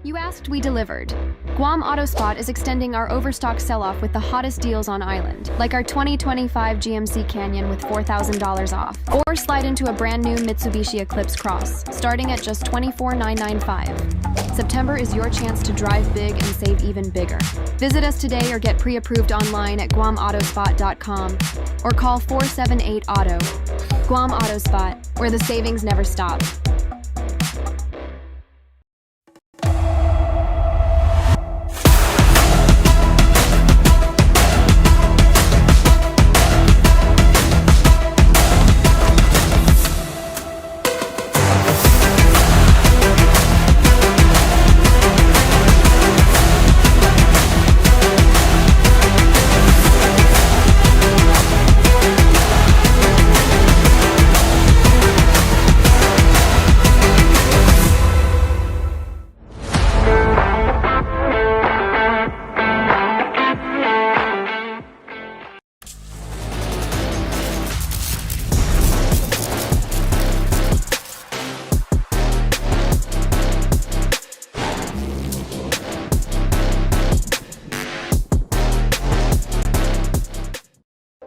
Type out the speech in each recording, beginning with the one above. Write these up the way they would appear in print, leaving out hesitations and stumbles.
You asked, we delivered. Guam AutoSpot is extending our overstock sell-off with the hottest deals on island, like our 2025 GMC Canyon with $4,000 off. Or slide into a brand new Mitsubishi Eclipse Cross, starting at just $24,995. September is your chance to drive big and save even bigger. Visit us today or get pre-approved online at guamautospot.com or call 478-AUTO. Guam AutoSpot, where the savings never stop.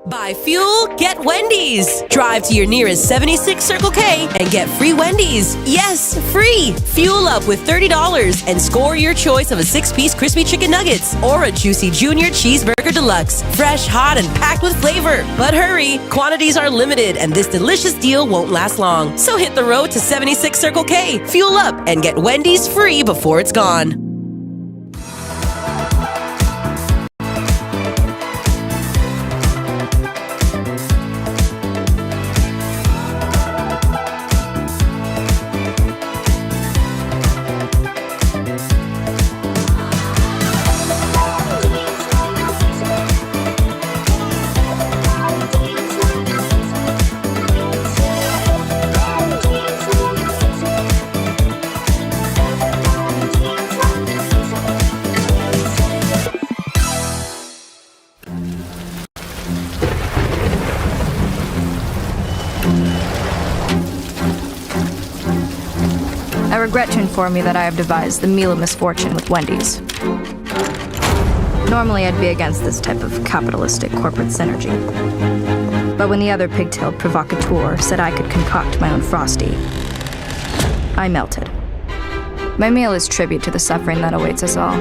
Buy fuel, get Wendy's. Drive to your nearest 76 Circle K and get free Wendy's. Yes, free. Fuel up with $30 and score your choice of a 6-piece crispy chicken nuggets or a juicy junior cheeseburger deluxe. Fresh, hot, and packed with flavor. But hurry, quantities are limited and this delicious deal won't last long. So hit the road to 76 Circle K, fuel up, and get Wendy's free before it's gone. I regret to inform you that I have devised the meal of misfortune with Wendy's. Normally I'd be against this type of capitalistic corporate synergy. But when the other pigtailed provocateur said I could concoct my own Frosty, I melted. My meal is tribute to the suffering that awaits us all.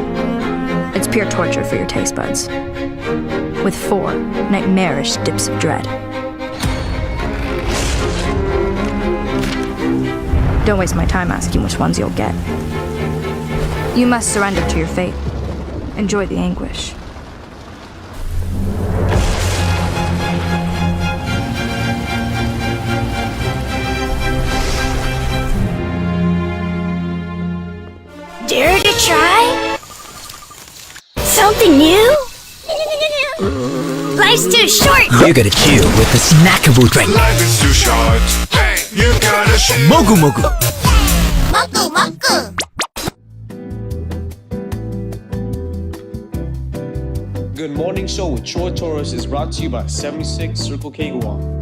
It's pure torture for your taste buds, with 4 nightmarish dips of dread. Don't waste my time asking which ones you'll get. You must surrender to your fate. Enjoy the anguish. Dare to try? Something new? Life's too short! You gotta chill with the snackable drink. Life is too short. Hey, you gotta chill. Mogu Mogu. Moku moku! Good Morning Show with Troy Torres is brought to you by 76 Circle K Guam.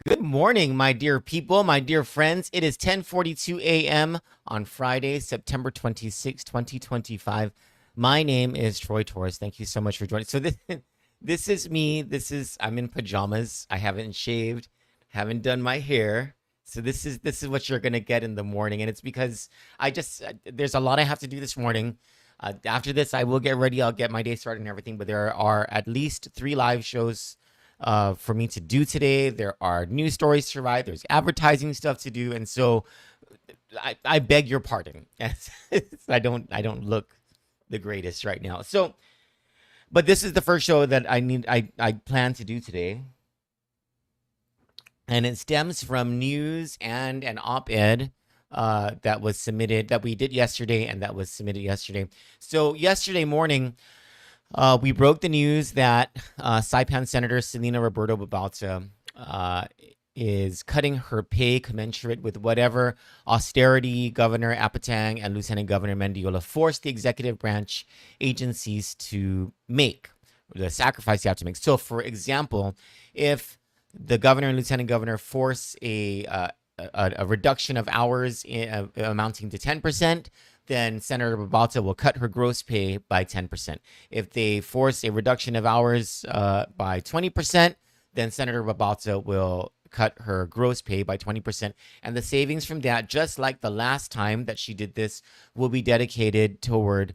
Good morning, my dear people, my dear friends. It is 10:42 a.m. on Friday, September 26, 2025. My name is Troy Torres. Thank you so much for joining. So this is me. I'm in pajamas. I haven't shaved, haven't done my hair. So this is what you're gonna get in the morning, and it's because there's a lot I have to do this morning. After this, I will get ready. I'll get my day started and everything. But there are at least 3 live shows for me to do today. There are news stories to write. There's advertising stuff to do, and so I beg your pardon. I don't look the greatest right now. So, but this is the first show that I plan to do today, and it stems from news and an op-ed that we did yesterday, and that was submitted yesterday. So yesterday morning, we broke the news that Saipan Senator Selena Roberto Babalta is cutting her pay commensurate with whatever austerity Governor Apatang and Lieutenant Governor Mendiola forced the executive branch agencies to make, the sacrifice you have to make. So, for example, if the governor and lieutenant governor force a reduction of hours amounting to 10%, then Senator Babalta will cut her gross pay by 10%. If they force a reduction of hours by 20%, then Senator Babalta will cut her gross pay by 20%. And the savings from that, just like the last time that she did this, will be dedicated toward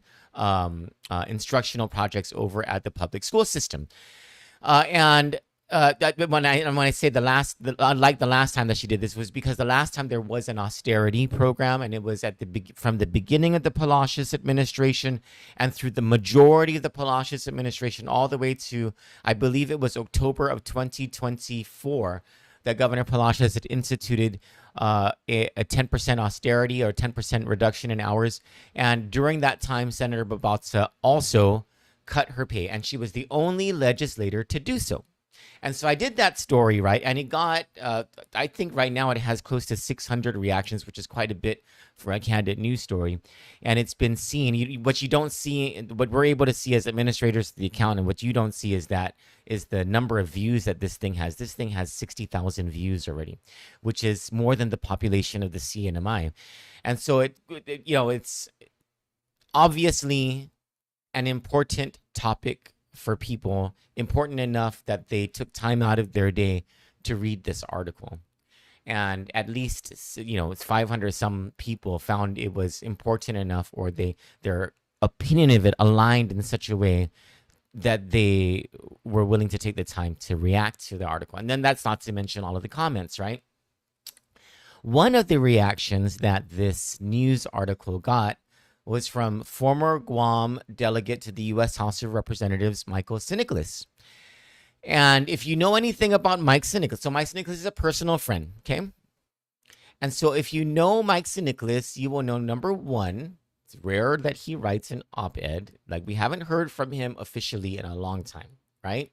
instructional projects over at the public school system. When I say unlike the last time that she did this, was because the last time there was an austerity program, and it was from the beginning of the Palacios administration and through the majority of the Palacios administration all the way to, I believe it was October of 2024, that Governor Palacios had instituted a 10% austerity or 10% reduction in hours. And during that time, Senator Babalta also cut her pay, and she was the only legislator to do so. And so I did that story, right? And it got, I think right now it has close to 600 reactions, which is quite a bit for a Kandit news story. And it's been seen. What you don't see, what we're able to see as administrators of the account, and what you don't see is the number of views that this thing has. This thing has 60,000 views already, which is more than the population of the CNMI. And so it's obviously an important topic for people, important enough that they took time out of their day to read this article. And at least, it's 500 some people found it was important enough, or their opinion of it aligned in such a way that they were willing to take the time to react to the article. And then that's not to mention all of the comments, right? One of the reactions that this news article got was from former Guam delegate to the U.S. House of Representatives, Michael Sinicolas. And if you know anything about Mike Sinicolas, so Mike Sinicolas is a personal friend, okay? And so if you know Mike Sinicolas, you will know, number one, it's rare that he writes an op-ed. Like, we haven't heard from him officially in a long time, right?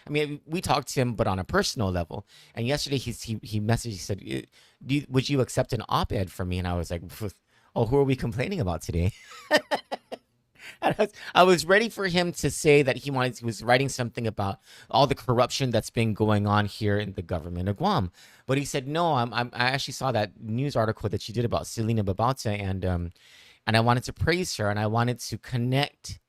I mean, we talked to him, but on a personal level. And yesterday he messaged, he said, would you accept an op-ed from me? And I was like, oh, who are we complaining about today? I was ready for him to say that he was writing something about all the corruption that's been going on here in the government of Guam. But he said, no, I actually saw that news article that you did about Selena Babalta, and I wanted to praise her, and I wanted to connect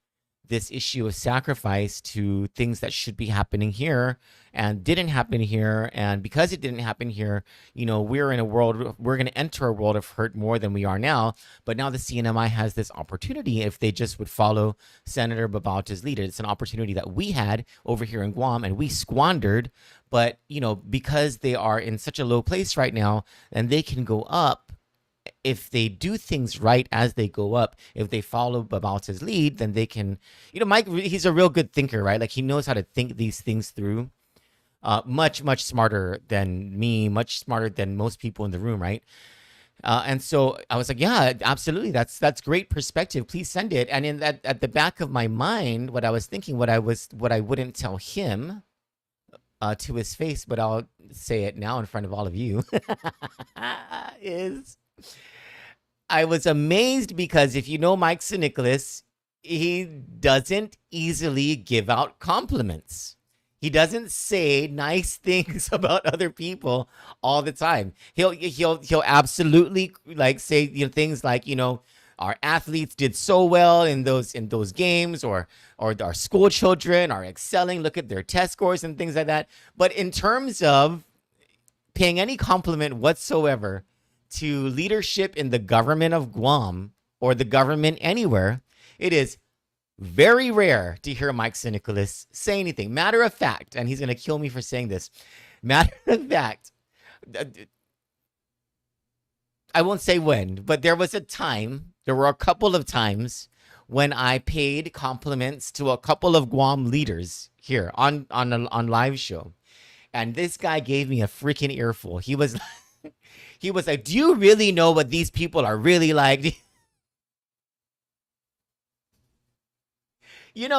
this issue of sacrifice to things that should be happening here and didn't happen here. And because it didn't happen here, we're going to enter a world of hurt more than we are now. But now the CNMI has this opportunity, if they just would follow Senator Babalta's lead. It's an opportunity that we had over here in Guam and we squandered. But, because they are in such a low place right now, and they can go up, if they do things right as they go up, if they follow Babalta's lead, then they can, Mike, he's a real good thinker, right? Like, he knows how to think these things through. Much, much smarter than me, much smarter than most people in the room, right? And so I was like, yeah, absolutely. That's great perspective. Please send it. And at the back of my mind, what I was thinking, what I wouldn't tell him to his face, but I'll say it now in front of all of you, is I was amazed because if you know Mike Sinicolas, he doesn't easily give out compliments. He doesn't say nice things about other people all the time. He'll absolutely say things like, our athletes did so well in those games, or our school children are excelling. Look at their test scores and things like that. But in terms of paying any compliment whatsoever to leadership in the government of Guam or the government anywhere, it is very rare to hear Mike Sinicolas say anything. Matter of fact, and he's going to kill me for saying this, matter of fact, I won't say when, but there were a couple of times when I paid compliments to a couple of Guam leaders here on live show. And this guy gave me a freaking earful. He was like, do you really know what these people are really like?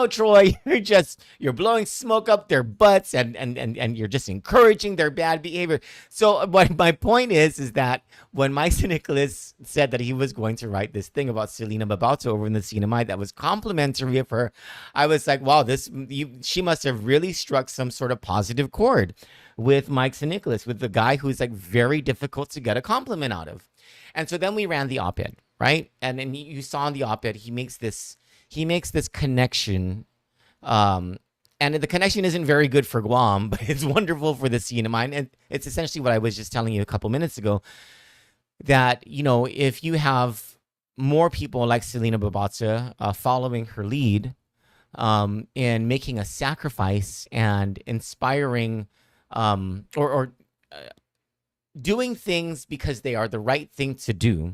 Troy, you're blowing smoke up their butts and you're just encouraging their bad behavior. So what my point is that when Mike Nicholas said that he was going to write this thing about Selena Babalto over in the CNMI that was complimentary of her, I was like, wow, she must have really struck some sort of positive chord with Mike Nicholas, with the guy who's like very difficult to get a compliment out of. And so then we ran the op-ed, right? And then you saw in the op-ed, he makes this connection, and the connection isn't very good for Guam, but it's wonderful for the CNMI. And it's essentially what I was just telling you a couple minutes ago, that, if you have more people like Selena Babatza following her lead in making a sacrifice and inspiring or doing things because they are the right thing to do,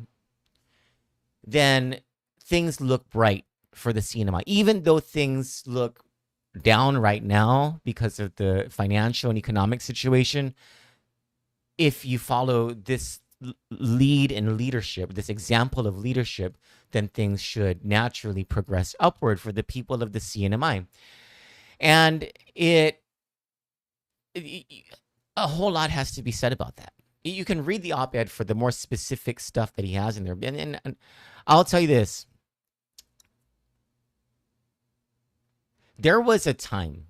then things look bright for the CNMI. Even though things look down right now because of the financial and economic situation, if you follow this lead in leadership, this example of leadership, then things should naturally progress upward for the people of the CNMI. And a whole lot has to be said about that. You can read the op-ed for the more specific stuff that he has in there. And I'll tell you this. There was a time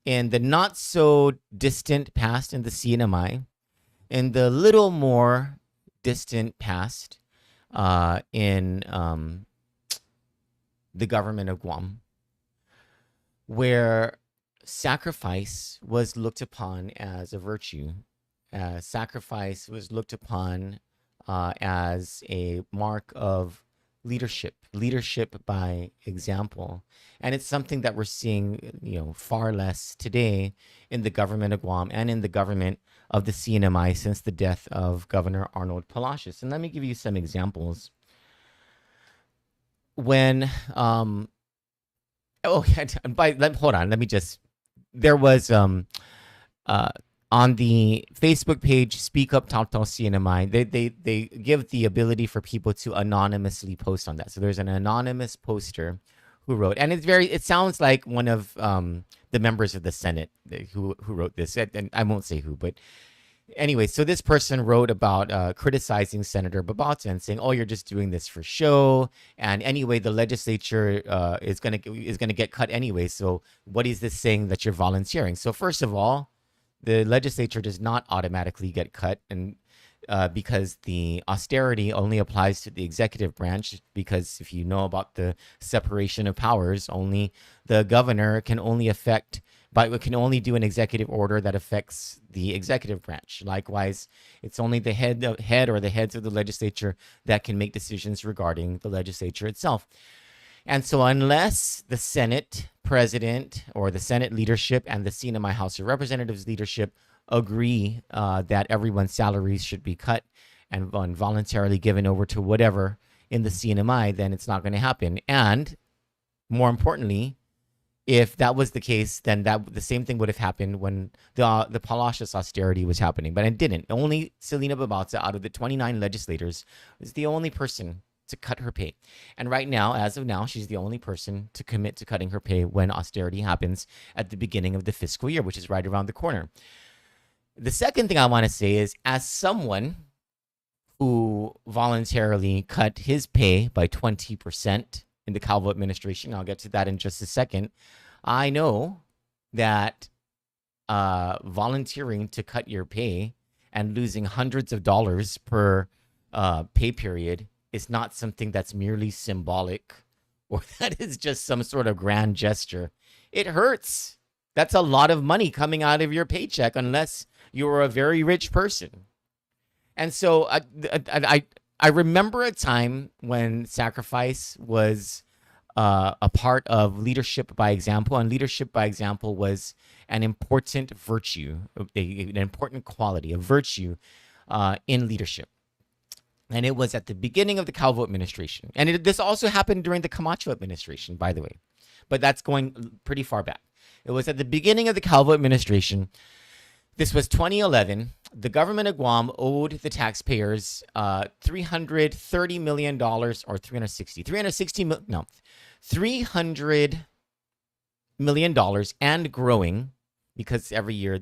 in the not so distant past in the CNMI, in the little more distant past in the government of Guam, where sacrifice was looked upon as a virtue. Sacrifice was looked upon as a mark of leadership by example. And it's something that we're seeing, far less today in the government of Guam and in the government of the CNMI since the death of Governor Arnold Palacios. And let me give you some examples. When, hold on, there was, on the Facebook page, Speak Up Tautau CNMI, they give the ability for people to anonymously post on that. So there's an anonymous poster who wrote, and it sounds like one of the members of the Senate who wrote this, and I won't say who, but anyway, so this person wrote about criticizing Senator Babatza and saying, "Oh, you're just doing this for show, and anyway, the legislature is gonna get cut anyway. So what is this saying that you're volunteering?" So first of all, the legislature does not automatically get cut, and because the austerity only applies to the executive branch, because if you know about the separation of powers, only the governor can only do an executive order that affects the executive branch. Likewise, it's only the head or the heads of the legislature that can make decisions regarding the legislature itself. And so unless the Senate president or the Senate leadership and the CNMI House of Representatives leadership agree that everyone's salaries should be cut and voluntarily given over to whatever in the CNMI, then it's not going to happen. And more importantly, if that was the case, then the same thing would have happened when the Palacios austerity was happening. But it didn't. Only Selena Babatza, out of the 29 legislators, was the only person to cut her pay. And right now, as of now, she's the only person to commit to cutting her pay when austerity happens at the beginning of the fiscal year, which is right around the corner. The second thing I want to say is, as someone who voluntarily cut his pay by 20% in the Calvo administration, I'll get to that in just a second, I know that volunteering to cut your pay and losing hundreds of dollars per pay period is not something that's merely symbolic or that is just some sort of grand gesture. It hurts. That's a lot of money coming out of your paycheck unless you're a very rich person. And so I remember a time when sacrifice was a part of leadership by example, and leadership by example was an important virtue, an important quality, a virtue in leadership. And it was at the beginning of the Calvo administration. And this also happened during the Camacho administration, by the way. But that's going pretty far back. It was at the beginning of the Calvo administration. This was 2011. the government of Guam owed the taxpayers $330 million or $300 million and growing, because every year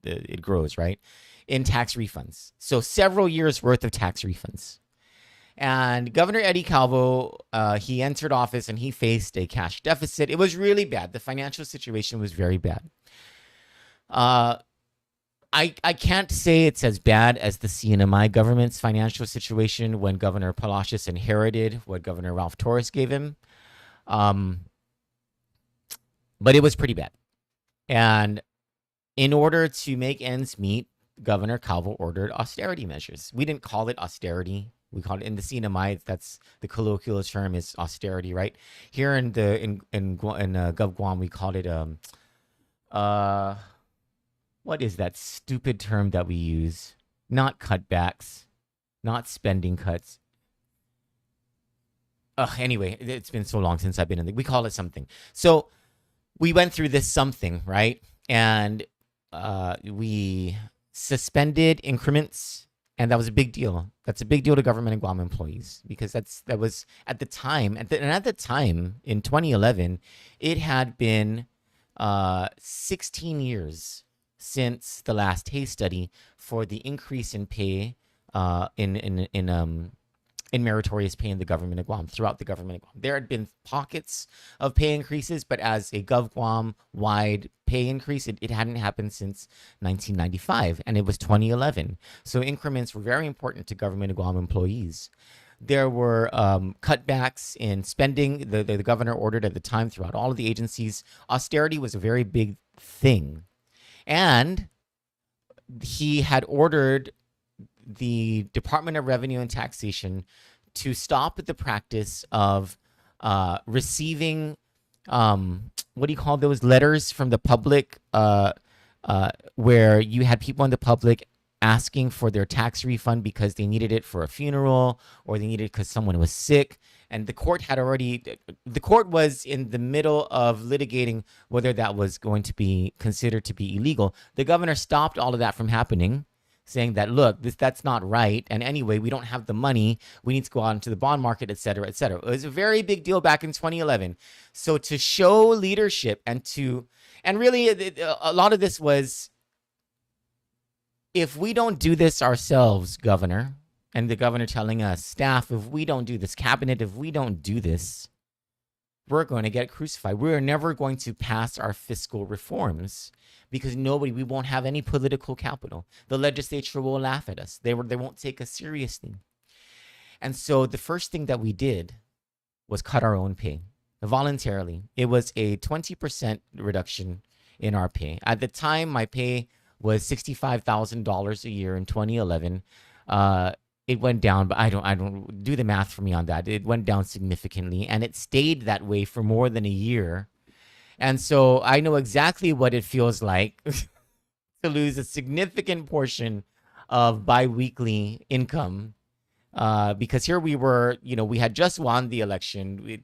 it grows, right, in tax refunds. So several years worth of tax refunds. And Governor Eddie Calvo, he entered office and he faced a cash deficit. It was really bad. The financial situation was very bad. I can't say it's as bad as the CNMI government's financial situation when Governor Palacios inherited what Governor Ralph Torres gave him. But it was pretty bad. And in order to make ends meet, Governor Calvo ordered austerity measures. We didn't call it austerity. We call it, in the CNMI, that's the colloquial term is austerity, right? Here in Gov Guam, we called it what is that stupid term that we use? Not cutbacks, not spending cuts. Anyway, it's been so long since I've been in we call it something. So we went through this something, right? And we suspended increments. And that was a big deal. That's a big deal to government and Guam employees, because that was at the time. At the time in 2011, it had been 16 years since the last Hay study for the increase in pay in meritorious pay in the government of Guam, throughout the government of Guam. There had been pockets of pay increases, but as a Gov Guam wide pay increase, it hadn't happened since 1995, and it was 2011. So increments were very important to government of Guam employees. There were cutbacks in spending. The governor ordered at the time throughout all of the agencies. Austerity was a very big thing. And he had ordered the Department of Revenue and Taxation to stop the practice of receiving, what do you call those, letters from the public, where you had people in the public asking for their tax refund because they needed it for a funeral or they needed it because someone was sick. And the court was in the middle of litigating whether that was going to be considered to be illegal. The governor stopped all of that from happening, saying that, look, that's not right. And anyway, we don't have the money. We need to go out into the bond market, et cetera, et cetera. It was a very big deal back in 2011. So to show leadership and really a lot of this was, if we don't do this ourselves, Governor, and the governor telling us, staff, if we don't do this, cabinet, if we don't do this, we're going to get crucified. We're never going to pass our fiscal reforms because we won't have any political capital. The legislature will laugh at us. They won't take us seriously. And so the first thing that we did was cut our own pay voluntarily. It was a 20% reduction in our pay. At the time, my pay was $65,000 a year in 2011. It went down, but I don't do the math for me on that. It went down significantly, and it stayed that way for more than a year. And so I know exactly what it feels like to lose a significant portion of biweekly income, because here we were, we had just won the election.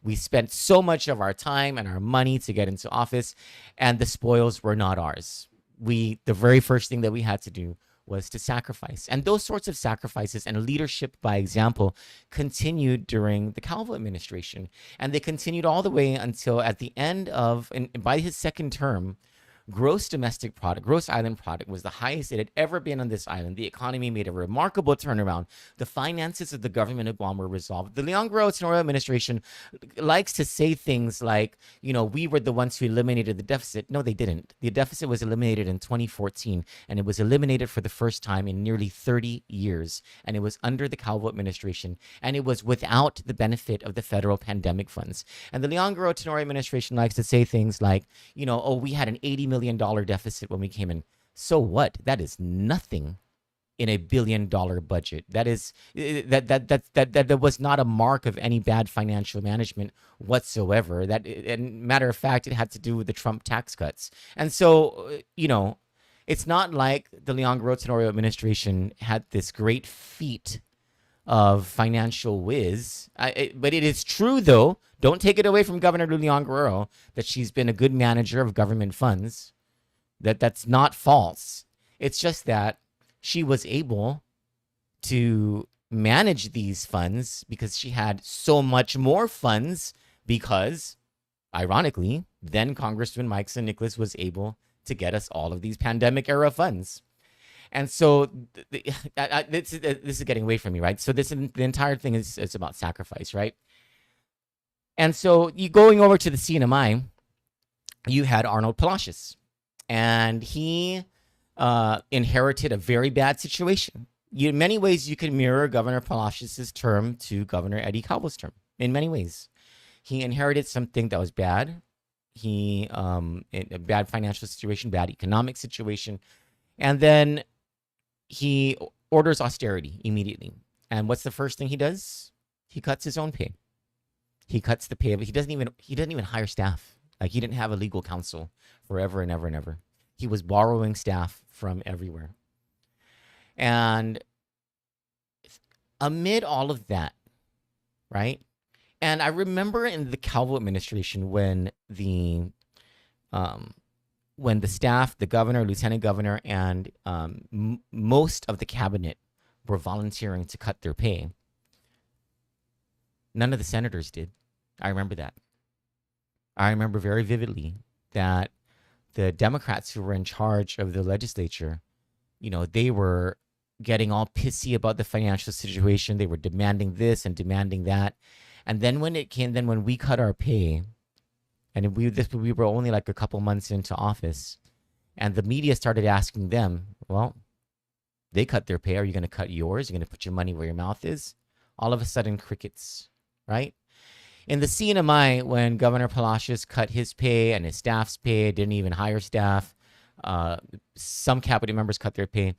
We spent so much of our time and our money to get into office, and the spoils were not ours. The very first thing that we had to do was to sacrifice. And those sorts of sacrifices and leadership by example continued during the Calvo administration. And they continued all the way until at the end of, and by his second term, gross island product was the highest it had ever been on this island. The economy made a remarkable turnaround. The finances of the government of Guam were resolved. The Leon Guerrero Tenorio administration likes to say things like, we were the ones who eliminated the deficit. No, they didn't. The deficit was eliminated in 2014, and it was eliminated for the first time in nearly 30 years. And it was under the Calvo administration, and it was without the benefit of the federal pandemic funds. And the Leon Guerrero Tenorio administration likes to say things like, we had an $80 million deficit when we came in. So what? That is nothing in $1 billion budget. That was not a mark of any bad financial management whatsoever. And matter of fact, it had to do with the Trump tax cuts. And so, it's not like the Leon Guerrero Tenorio administration had this great feat of financial whiz. But it is true, though, don't take it away from Governor Leon Guerrero, that she's been a good manager of government funds. That's not false. It's just that she was able to manage these funds because she had so much more funds because, ironically, then Congressman Mike St. Nicholas was able to get us all of these pandemic era funds. And so this is getting away from me, right? So the entire thing is about sacrifice, right? And so you going over to the CNMI, you had Arnold Palacios, and he inherited a very bad situation. In many ways, you can mirror Governor Palacios' term to Governor Eddie Calvo's term. In many ways, he inherited something that was bad. He a bad financial situation, bad economic situation, and then he orders austerity immediately. And what's the first thing he does? He cuts his own pay. He cuts the pay of it. He doesn't even hire staff. Like, he didn't have a legal counsel forever and ever and ever. He was borrowing staff from everywhere. And amid all of that, right? And I remember in the Calvo administration when the staff, the governor, lieutenant governor, and most of the cabinet were volunteering to cut their pay. None of the senators did. I remember that. I remember very vividly that the Democrats who were in charge of the legislature, they were getting all pissy about the financial situation. They were demanding this and demanding that. And then when we cut our pay, and we were only like a couple months into office, and the media started asking them, well, they cut their pay. Are you going to cut yours? You're going to put your money where your mouth is? All of a sudden, crickets, right? In the CNMI, when Governor Palacios cut his pay and his staff's pay, didn't even hire staff, some cabinet members cut their pay.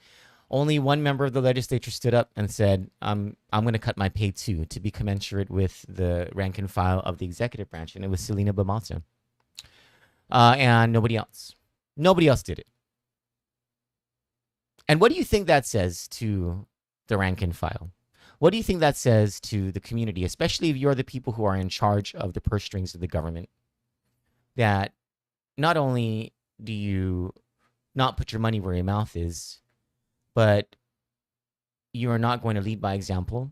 Only one member of the legislature stood up and said, I'm going to cut my pay too, to be commensurate with the rank and file of the executive branch. And it was Selena Bamalta. And nobody else. Nobody else did it. And what do you think that says to the rank and file? What do you think that says to the community, especially if you're the people who are in charge of the purse strings of the government? That not only do you not put your money where your mouth is, but you are not going to lead by example.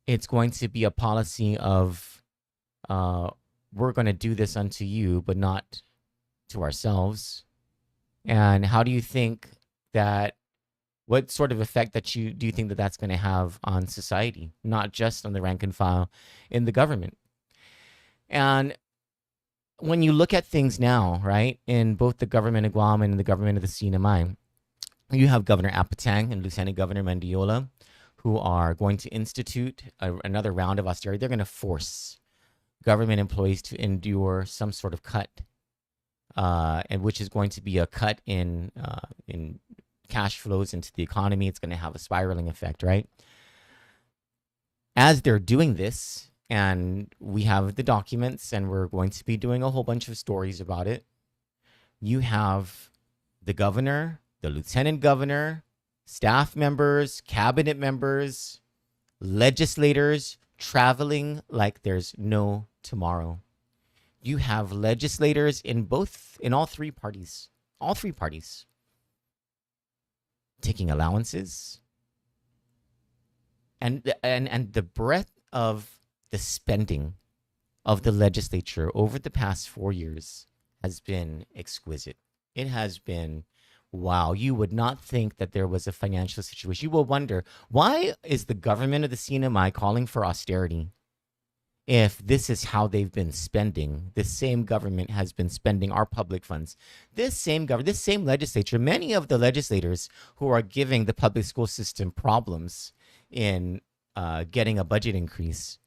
It's going to be a policy of we're going to do this unto you, but not to ourselves. And how do you think that, what sort of effect do you think that that's going to have on society, not just on the rank and file in the government? And when you look at things now, right, in both the government of Guam and the government of the CNMI, you have Governor Apatang and Lieutenant Governor Mendiola, who are going to institute another round of austerity. They're going to force government employees to endure some sort of cut, and which is going to be a cut in cash flows into the economy. It's going to have a spiraling effect, right? As they're doing this, and we have the documents, and we're going to be doing a whole bunch of stories about it, you have the governor, the lieutenant governor, staff members, cabinet members, legislators traveling like there's no tomorrow. You have legislators in all three parties, taking allowances, and the breadth of the spending of the legislature over the past 4 years has been exquisite. It has been, wow. You would not think that there was a financial situation. You will wonder, why is the government of the CNMI calling for austerity if this is how they've been spending? This same government has been spending our public funds. This same legislature, many of the legislators who are giving the public school system problems in getting a budget increase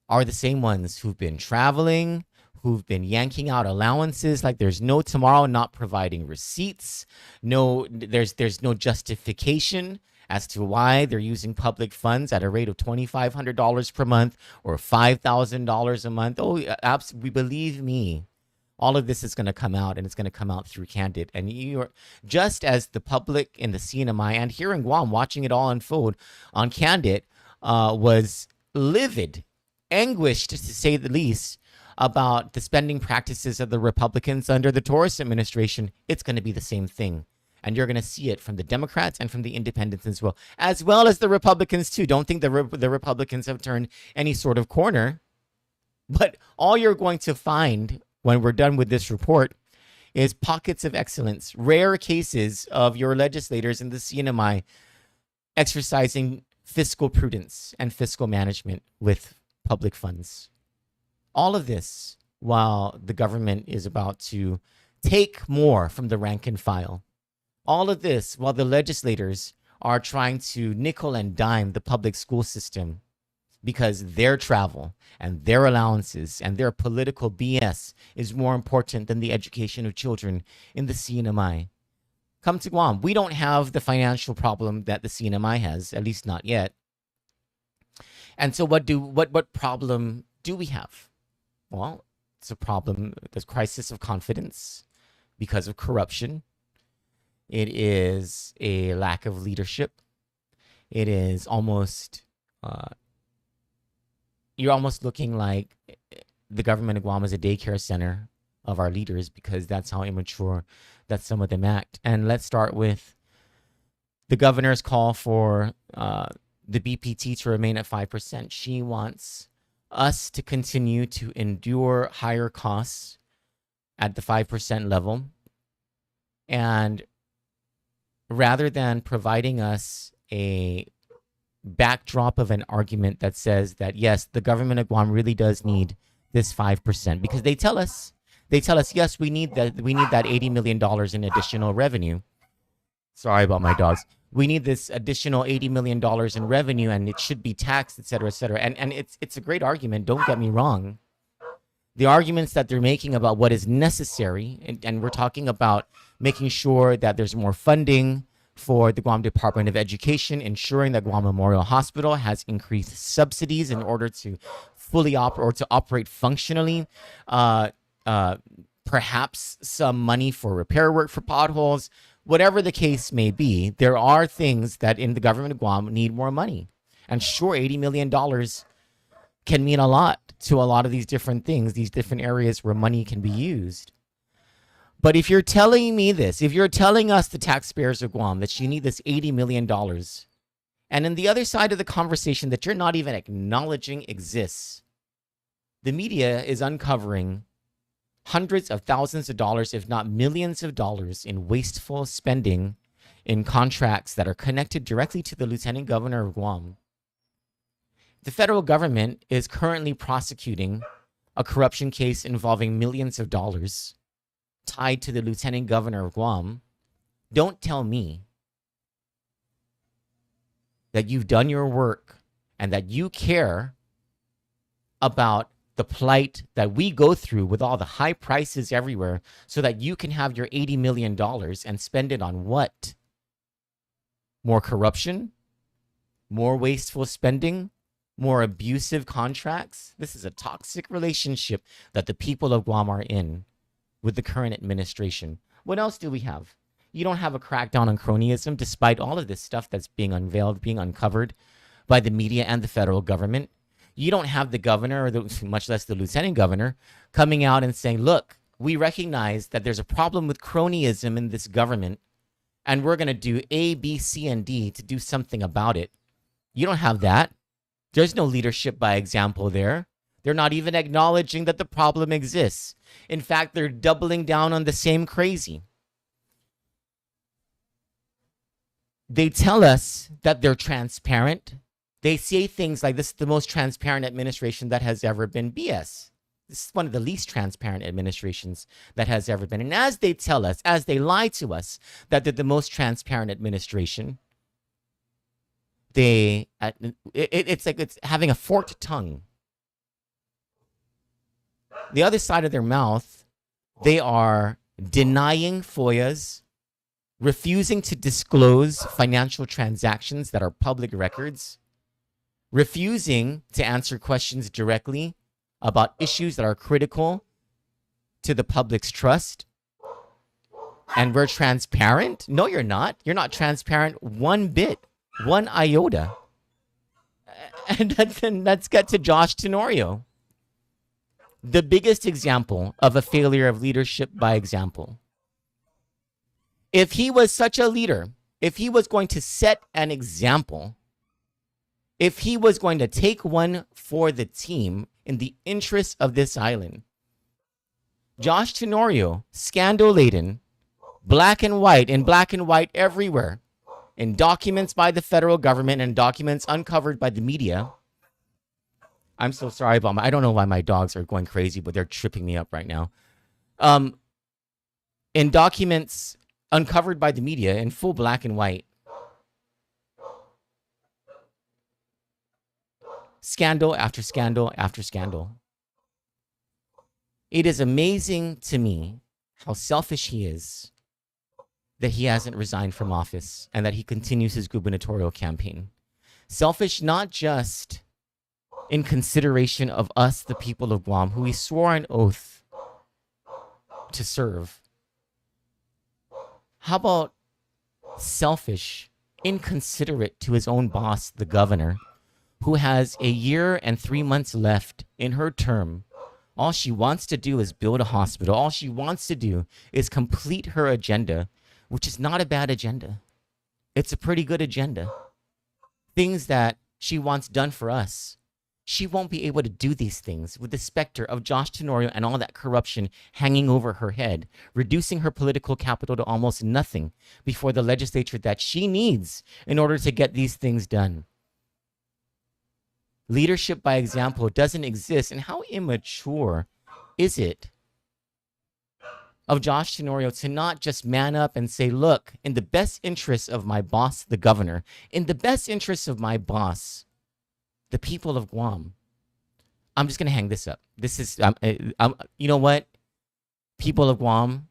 are the same ones who've been traveling, who've been yanking out allowances like there's no tomorrow, not providing receipts. There's no justification as to why they're using public funds at a rate of $2,500 per month or $5,000 a month. Oh, absolutely, believe me, all of this is going to come out, and it's going to come out through Kandit. And you're just as the public in the CNMI and here in Guam watching it all unfold on Kandit was livid, anguished to say the least, about the spending practices of the Republicans under the Torres administration, it's going to be the same thing. And you're going to see it from the Democrats and from the independents as well as the Republicans too. Don't think the Republicans have turned any sort of corner. But all you're going to find when we're done with this report is pockets of excellence, rare cases of your legislators in the CNMI exercising fiscal prudence and fiscal management with public funds. All of this while the government is about to take more from the rank and file. All of this while the legislators are trying to nickel and dime the public school system because their travel and their allowances and their political BS is more important than the education of children in the CNMI. Come to Guam. We don't have the financial problem that the CNMI has, at least not yet. And so what problem do we have? Well, it's a problem, there's crisis of confidence because of corruption. It is a lack of leadership. It is almost, you're almost looking like the government of Guam is a daycare center of our leaders because that's how immature that some of them act. And let's start with the governor's call for the BPT to remain at 5%. She wants us to continue to endure higher costs at the 5% level. And rather than providing us a backdrop of an argument that says that, yes, the government of Guam really does need this 5%, because they tell us, yes, we need that $80 million in additional revenue. Sorry about my dogs. We need this additional $80 million in revenue, and it should be taxed, et cetera, et cetera. And it's a great argument. Don't get me wrong. The arguments that they're making about what is necessary, and we're talking about making sure that there's more funding for the Guam Department of Education, ensuring that Guam Memorial Hospital has increased subsidies in order to fully operate functionally. Perhaps some money for repair work for potholes. Whatever the case may be, there are things that in the government of Guam need more money. And sure, $80 million can mean a lot to a lot of these different things, these different areas where money can be used. But if you're telling me this, if you're telling us, the taxpayers of Guam, that you need this $80 million, and in the other side of the conversation that you're not even acknowledging exists, the media is uncovering hundreds of thousands of dollars, if not millions of dollars, in wasteful spending in contracts that are connected directly to the Lieutenant Governor of Guam. The federal government is currently prosecuting a corruption case involving millions of dollars tied to the Lieutenant Governor of Guam. Don't tell me that you've done your work and that you care about the plight that we go through with all the high prices everywhere so that you can have your $80 million and spend it on what? More corruption? More wasteful spending? More abusive contracts? This is a toxic relationship that the people of Guam are in with the current administration. What else do we have? You don't have a crackdown on cronyism despite all of this stuff that's being unveiled, being uncovered by the media and the federal government. You don't have the governor, or much less the lieutenant governor, coming out and saying, look, we recognize that there's a problem with cronyism in this government, and we're going to do A, B, C, and D to do something about it. You don't have that. There's no leadership by example there. They're not even acknowledging that the problem exists. In fact, they're doubling down on the same crazy. They tell us that they're transparent. They say things like, this is the most transparent administration that has ever been. BS. This is one of the least transparent administrations that has ever been. And as they tell us, as they lie to us that they're the most transparent administration, it's like it's having a forked tongue. The other side of their mouth, they are denying FOIAs, refusing to disclose financial transactions that are public records, refusing to answer questions directly about issues that are critical to the public's trust. And we're transparent? No, you're not. You're not transparent one bit, one iota. And let's get to Josh Tenorio. the biggest example of a failure of leadership by example. If he was such a leader, if he was going to set an example, if he was going to take one for the team in the interest of this island, Josh Tenorio, scandal-laden, black and white everywhere, in documents by the federal government and documents uncovered by the media. I'm so sorry about I don't know why my dogs are going crazy, but they're tripping me up right now. In documents uncovered by the media in full black and white. Scandal after scandal after scandal. It is amazing to me how selfish he is that he hasn't resigned from office and that he continues his gubernatorial campaign. Selfish not just in consideration of us, the people of Guam, who he swore an oath to serve. How about selfish, inconsiderate to his own boss, the governor, who has a year and 3 months left in her term. All she wants to do is build a hospital. All she wants to do is complete her agenda, which is not a bad agenda. It's a pretty good agenda. Things that she wants done for us. She won't be able to do these things with the specter of Josh Tenorio and all that corruption hanging over her head, reducing her political capital to almost nothing before the legislature that she needs in order to get these things done. Leadership by example doesn't exist. And how immature is it of Josh Tenorio to not just man up and say, look, in the best interests of my boss, the governor, in the best interests of my boss, the people of Guam, I'm just going to hang this up. This is, you know what? People of Guam,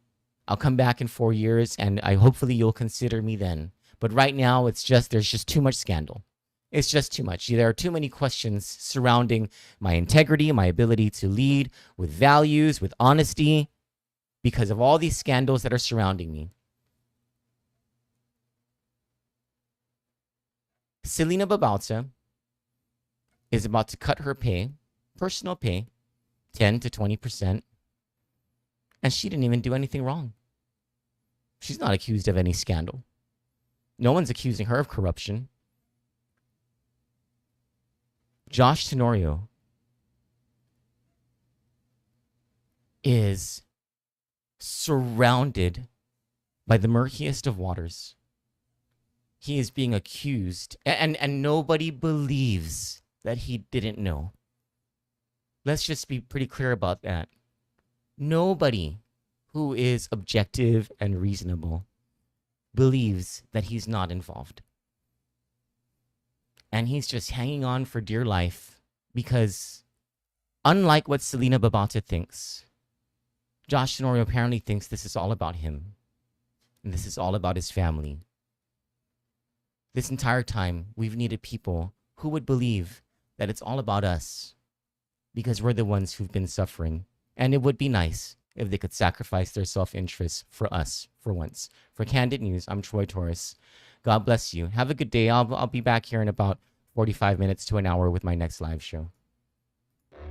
I'll come back in 4 years and hopefully you'll consider me then. But right now, there's just too much scandal. It's just too much. There are too many questions surrounding my integrity, my ability to lead with values, with honesty, because of all these scandals that are surrounding me. Selena Babalta is about to cut her pay, personal pay, 10 to 20%, and she didn't even do anything wrong. She's not accused of any scandal. No one's accusing her of corruption. Josh Tenorio is surrounded by the murkiest of waters. He is being accused, and nobody believes that he didn't know. Let's just be pretty clear about that. Nobody who is objective and reasonable believes that he's not involved. And he's just hanging on for dear life because, unlike what Selena Babalta thinks, Josh Tenorio apparently thinks this is all about him. And this is all about his family. This entire time, we've needed people who would believe that it's all about us because we're the ones who've been suffering. And it would be nice if they could sacrifice their self-interest for us for once. For Kandit News, I'm Troy Torres. God bless you. Have a good day. I'll be back here in about 45 minutes to an hour with my next live show.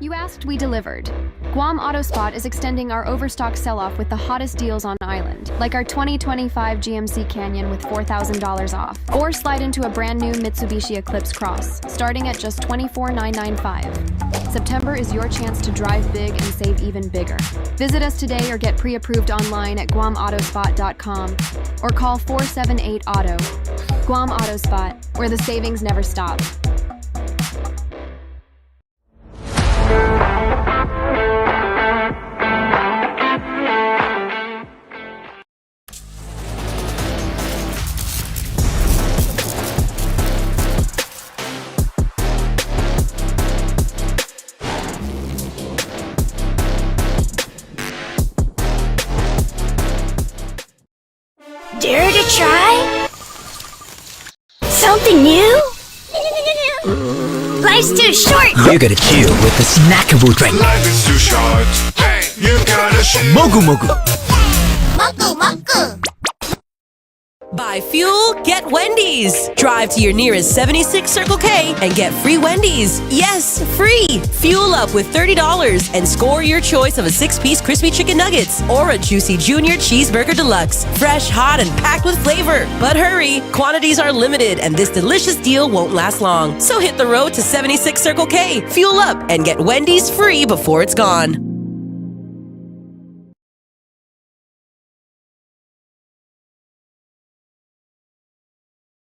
You asked, we delivered. Guam AutoSpot is extending our overstock sell-off with the hottest deals on island, like our 2025 GMC Canyon with $4,000 off. Or slide into a brand new Mitsubishi Eclipse Cross, starting at just $24,995. September is your chance to drive big and save even bigger. Visit us today or get pre-approved online at guamautospot.com or call 478-AUTO. Guam AutoSpot, where the savings never stop. Dare to try? Something new? Life's too short! You gotta chill with the snackable drink. Life is too short. Hey, you gotta share. Mogu Mogu. Maku maku! Buy fuel, get Wendy's. Drive to your nearest 76 Circle K and get free Wendy's. Yes, free. Fuel up with $30 and score your choice of a 6-piece crispy chicken nuggets or a juicy junior cheeseburger deluxe. Fresh, hot, and packed with flavor. But hurry, quantities are limited and this delicious deal won't last long. So hit the road to 76 Circle K, fuel up, and get Wendy's free before it's gone.